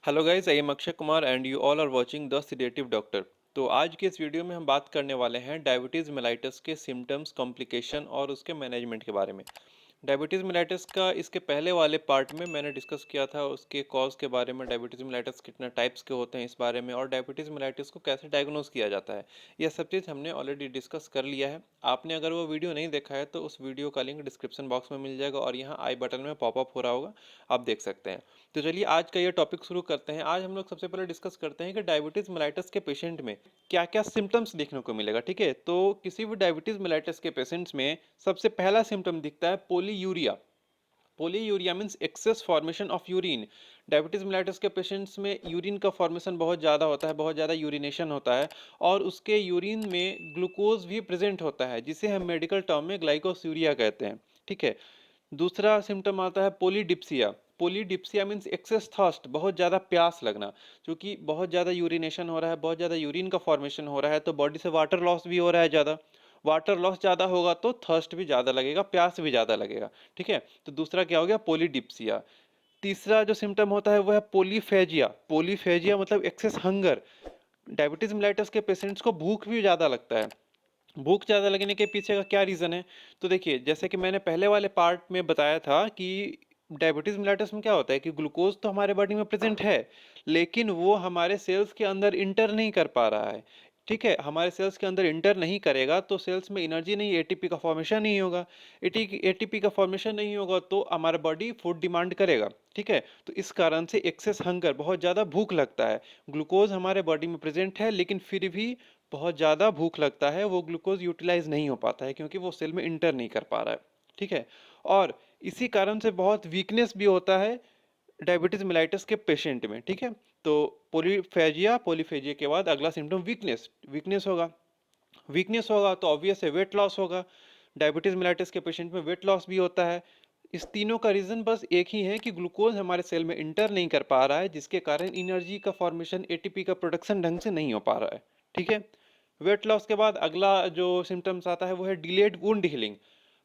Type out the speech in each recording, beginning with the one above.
Hello guys, I am Akshay Kumar and you all are watching the sedative doctor. तो आज के इस वीडियो में हम बात करने वाले हैं डायबिटीज़ मेलाइटस के सिम्टम्स, कॉम्प्लिकेशन और उसके मैनेजमेंट के बारे में। डायबिटीज़ मेलाइटस का इसके पहले वाले पार्ट में मैंने डिस्कस किया था उसके कॉज के बारे में, डायबिटीज़ मेलाइटस कितने टाइप्स के होते हैं इस बारे में, और डायबिटीज़ मेलाइटस को कैसे डायग्नोज किया जाता है। यह सब चीज़ हमने ऑलरेडी डिस्कस कर लिया है। आपने अगर वो वीडियो नहीं देखा है तो उस वीडियो का लिंक डिस्क्रिप्शन बॉक्स में मिल जाएगा और यहाँ आई बटन में पॉपअप हो रहा होगा, आप देख सकते हैं। तो चलिए आज का ये टॉपिक शुरू करते हैं। आज हम लोग सबसे पहले डिस्कस करते हैं कि डायबिटीज़ मेलाइटस के पेशेंट में क्या-क्या सिम्पटम्स देखने को मिलेगा, ठीक है? तो किसी भी डायबिटीज़ मेलाइटस के पेशेंट्स में सबसे पहला सिम्पटम दिखता है polyuria. Polyuria means excess formation of urine. Diabetes mellitus के पेशेंट्स में यूरिन का फॉर्मेशन बहुत ज़्यादा होता है, बहुत ज़्यादा यूरिनेशन होता है और उसके यूरिन में ग्लूकोज भी प्रेजेंट होता है, जिसे हम मेडिकल टर्म में ग्लाइकोसूरिया कहते हैं, ठीक है? दूसरा सिम्पटम आता है पोलीडिप्सिया। पोलीडिप्सिया मीन्स एक्सेस थर्स्ट, बहुत ज़्यादा प्यास लगना। क्योंकि बहुत ज़्यादा यूरिनेशन हो रहा है, बहुत ज़्यादा यूरिन का फॉर्मेशन हो रहा है, तो बॉडी से वाटर लॉस भी हो रहा है ज़्यादा। वाटर लॉस ज़्यादा होगा तो थर्स्ट भी ज़्यादा लगेगा, प्यास भी ज़्यादा लगेगा, ठीक है? तो दूसरा क्या हो गया? पोलीडिप्सिया। तीसरा जो सिम्पटम होता है वो है पोलीफेजिया। पोलीफेजिया मतलब एक्सेस हंगर। डायबिटीज मेलाइटस के पेशेंट्स को भूख भी ज़्यादा लगता है। भूख ज़्यादा लगने के पीछे का क्या रीज़न है? तो देखिए, जैसे कि मैंने पहले वाले पार्ट में बताया था कि डायबिटीज़ मेलाइटस में क्या होता है कि ग्लूकोज़ तो हमारे बॉडी में प्रेज़ेंट है, लेकिन वो हमारे सेल्स के अंदर इंटर नहीं कर पा रहा है। ठीक है? हमारे सेल्स के अंदर इंटर नहीं करेगा तो सेल्स में एनर्जी नहीं, एटीपी का फ़ॉर्मेशन नहीं होगा। एटीपी का फ़ॉर्मेशन नहीं होगा तो हमारा बॉडी फूड डिमांड करेगा। ठीक है? तो इस कारण से एक्सेस हंगर, बहुत ज़्यादा भूख लगता है। ग्लूकोज़ हमारे बॉडी में प्रेज़ेंट है, लेकिन फिर भी बहुत ज़्यादा भूख लगता है, वो ग्लूकोज यूटिलाइज नहीं हो पाता है क्योंकि वो सेल में इंटर नहीं कर पा रहा है। ठीक है? और इसी कारण से बहुत वीकनेस भी होता है डायबिटीज मेलाइटस के पेशेंट में। ठीक है? तो पॉलीफेजिया के बाद अगला सिम्टम वीकनेस। वीकनेस होगा, वीकनेस होगा तो ऑब्वियस है वेट लॉस होगा। डायबिटीज मेलाइटस के पेशेंट में वेट लॉस भी होता है। इस तीनों का रीजन बस एक ही है कि ग्लूकोज हमारे सेल में इंटर नहीं कर पा रहा है, जिसके कारण एनर्जी का फॉर्मेशन, एटीपी का प्रोडक्शन ढंग से नहीं हो पा रहा है। ठीक है? वेट लॉस के बाद अगला जो सिम्टम्स आता है वो है डिलेड वुंड हीलिंग।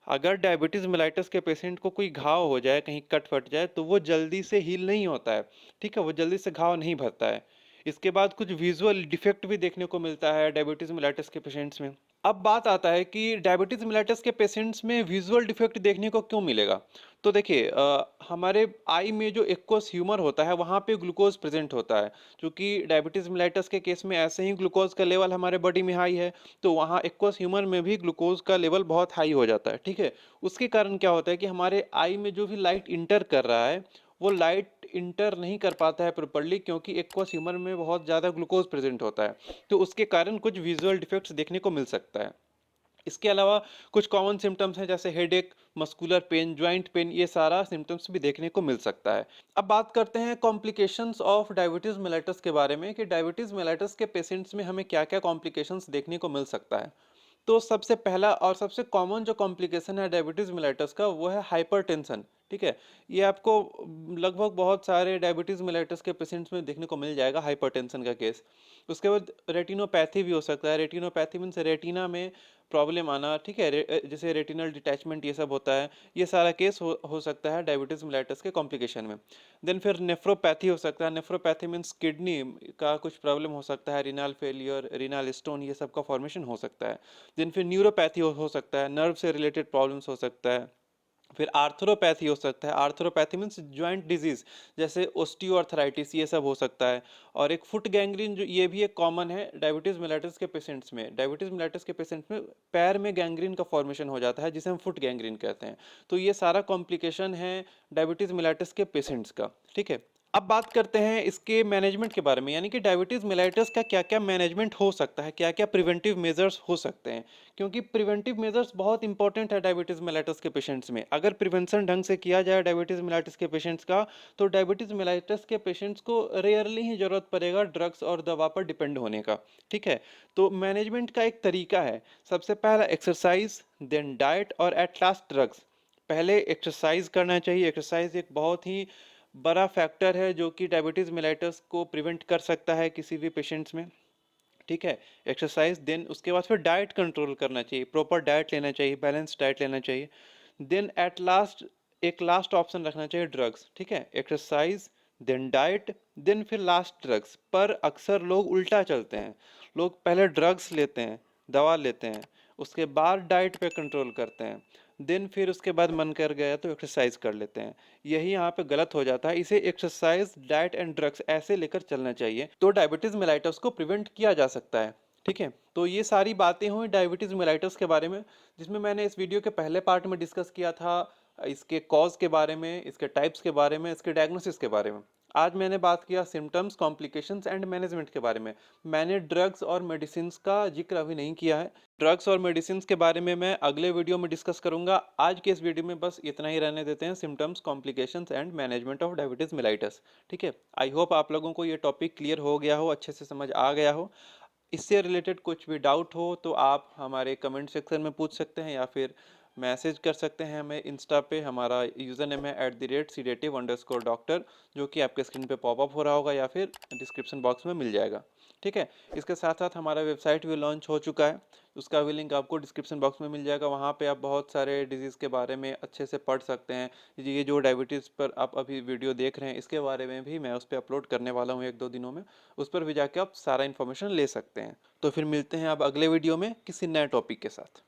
अगर डायबिटीज मेलाइटस के पेशेंट को कोई घाव हो जाए, कहीं कट फट जाए, तो वो जल्दी से हील नहीं होता है। ठीक है? वो जल्दी से घाव नहीं भरता है। इसके बाद कुछ विजुअल डिफेक्ट भी देखने को मिलता है डायबिटीज मेलाइटस के पेशेंट्स में। अब बात आता है कि डायबिटीज मेलाइटस के पेशेंट्स में विजुअल डिफेक्ट देखने को क्यों मिलेगा। तो देखिए, हमारे आई में जो एक्वस ह्यूमर होता है वहाँ पे ग्लूकोज प्रेजेंट होता है। क्योंकि डायबिटीज मेलाइटस के केस में ऐसे ही ग्लूकोज का लेवल हमारे बॉडी में हाई है, तो वहाँ एक्वस ह्यूमर में भी ग्लूकोज का लेवल बहुत हाई हो जाता है। ठीक है? उसके कारण क्या होता है कि हमारे आई में जो भी लाइट इंटर कर रहा है, वो लाइट इंटर नहीं कर पाता है प्रॉपर्ली, क्योंकि एक्वस ह्यूमर में बहुत ज़्यादा ग्लूकोज प्रेजेंट होता है। तो उसके कारण कुछ विजुअल डिफेक्ट्स देखने को मिल सकता है। इसके अलावा कुछ कॉमन सिम्टम्स हैं जैसे headache, muscular pain, joint pain, ये सारा सिम्टम्स भी देखने को मिल सकता है। अब बात करते हैं कॉम्प्लिकेशंस ऑफ डायबिटीज मेलाइटस के बारे में कि डायबिटीज मेलाइटस के पेशेंट्स में हमें क्या-क्या कॉम्प्लिकेशंस देखने को मिल सकता है। तो सबसे पहला और सबसे कॉमन जो कॉम्प्लिकेशन है डायबिटीज मेलाइटस का वो है हाइपरटेंशन। ठीक है? ये आपको लगभग बहुत सारे डायबिटीज मेलाइटस के पेशेंट्स में देखने को मिल जाएगा, हाइपरटेंशन का केस। उसके बाद रेटिनोपैथी भी हो सकता है। रेटिनोपैथी मीन्स रेटिना में प्रॉब्लम आना। ठीक है? जैसे रेटिनल डिटैचमेंट ये सब होता है, ये सारा केस हो सकता है डायबिटीज मेलाइटस के कॉम्प्लिकेशन में। देन फिर नेफ्रोपैथी हो सकता है। नेफ्रोपैथी मीन्स किडनी का कुछ प्रॉब्लम हो सकता है, रीनल फेलियर, रीनल स्टोन, ये सब का फॉर्मेशन हो सकता है। देन फिर न्यूरोपैथी हो सकता है, नर्व से रिलेटेड प्रॉब्लम्स हो सकता है। फिर आर्थ्रोपैथी हो सकता है। आर्थ्रोपैथी मीन्स जॉइंट डिजीज, जैसे ओस्टियोआर्थराइटिस, ये सब हो सकता है। और एक फुट गैंग्रीन, जो ये भी एक कॉमन है डायबिटीज मेलाइटस के पेशेंट्स में। डायबिटीज मेलाइटस के पेशेंट्स में पैर में गैंग्रीन का फॉर्मेशन हो जाता है, जिसे हम फुट गैंग्रीन कहते हैं। तो ये सारा कॉम्प्लिकेशन है डायबिटीज मेलाइटस के पेशेंट्स का। ठीक है? अब बात करते हैं इसके मैनेजमेंट के बारे में, यानी कि डायबिटीज मेलाइटस का क्या क्या मैनेजमेंट हो सकता है, क्या क्या प्रिवेंटिव मेजर्स हो सकते हैं। क्योंकि प्रिवेंटिव मेजर्स बहुत इंपॉर्टेंट है डायबिटीज मेलाइटस के पेशेंट्स में। अगर प्रिवेंशन ढंग से किया जाए डायबिटीज मेलाइटस के पेशेंट्स का, तो डायबिटीज मेलाइटस के पेशेंट्स को रेयरली ही जरूरत पड़ेगा ड्रग्स और दवा पर डिपेंड होने का। ठीक है? तो मैनेजमेंट का एक तरीका है, सबसे पहला एक्सरसाइज, देन डाइट और एट लास्ट ड्रग्स। पहले एक्सरसाइज करना चाहिए। एक्सरसाइज एक बहुत ही बड़ा फैक्टर है जो कि डायबिटीज मेलाइटस को प्रिवेंट कर सकता है किसी भी पेशेंट्स में। ठीक है? एक्सरसाइज, देन उसके बाद फिर डाइट कंट्रोल करना चाहिए, प्रॉपर डाइट लेना चाहिए, बैलेंस डाइट लेना चाहिए। देन एट लास्ट एक लास्ट ऑप्शन रखना चाहिए ड्रग्स। ठीक है? एक्सरसाइज, देन डाइट, देन फिर लास्ट ड्रग्स। पर अक्सर लोग उल्टा चलते हैं, लोग पहले ड्रग्स लेते हैं, दवा लेते हैं, उसके बाद डाइट पे कंट्रोल करते हैं, देन फिर उसके बाद मन कर गया तो एक्सरसाइज कर लेते हैं। यही यहाँ पे गलत हो जाता है। इसे एक्सरसाइज, डाइट एंड ड्रग्स ऐसे लेकर चलना चाहिए तो डायबिटीज मेलाइटस को प्रिवेंट किया जा सकता है। ठीक है, तो ये सारी बातें हुई डायबिटीज मेलाइटस के बारे में, जिसमें मैंने इस वीडियो के पहले पार्ट में डिस्कस किया था इसके कॉज के बारे में, इसके टाइप्स के बारे में, इसके डायग्नोसिस के बारे में। आज मैंने बात किया सिम्टम्स, कॉम्प्लिकेशंस एंड मैनेजमेंट के बारे में। मैंने ड्रग्स और मेडिसिन का जिक्र अभी नहीं किया है। ड्रग्स और मेडिसिन के बारे में मैं अगले वीडियो में डिस्कस करूंगा। आज के इस वीडियो में बस इतना ही रहने देते हैं, symptoms, complications and management of diabetes mellitus. ठीक है, आई होप आप लोगों को ये टॉपिक क्लियर हो गया हो, अच्छे से समझ आ गया हो। इससे रिलेटेड कुछ भी डाउट हो तो आप हमारे कमेंट सेक्शन में पूछ सकते हैं या फिर मैसेज कर सकते हैं हमें इंस्टा पे। हमारा यूज़र नेम है @sedative_doctor, जो कि आपके स्क्रीन पे पॉपअप हो रहा होगा या फिर डिस्क्रिप्शन बॉक्स में मिल जाएगा। ठीक है, इसके साथ साथ हमारा वेबसाइट भी लॉन्च हो चुका है, उसका भी लिंक आपको डिस्क्रिप्शन बॉक्स में मिल जाएगा। वहाँ पे आप बहुत सारे डिजीज़ के बारे में अच्छे से पढ़ सकते हैं। ये जो डायबिटीज़ पर आप अभी वीडियो देख रहे हैं, इसके बारे में भी मैं उस पर अपलोड करने वाला हूँ 1-2 दिनों में। उस पर भी जाके आप सारा इन्फॉर्मेशन ले सकते हैं। तो फिर मिलते हैं अब अगले वीडियो में किसी नए टॉपिक के साथ।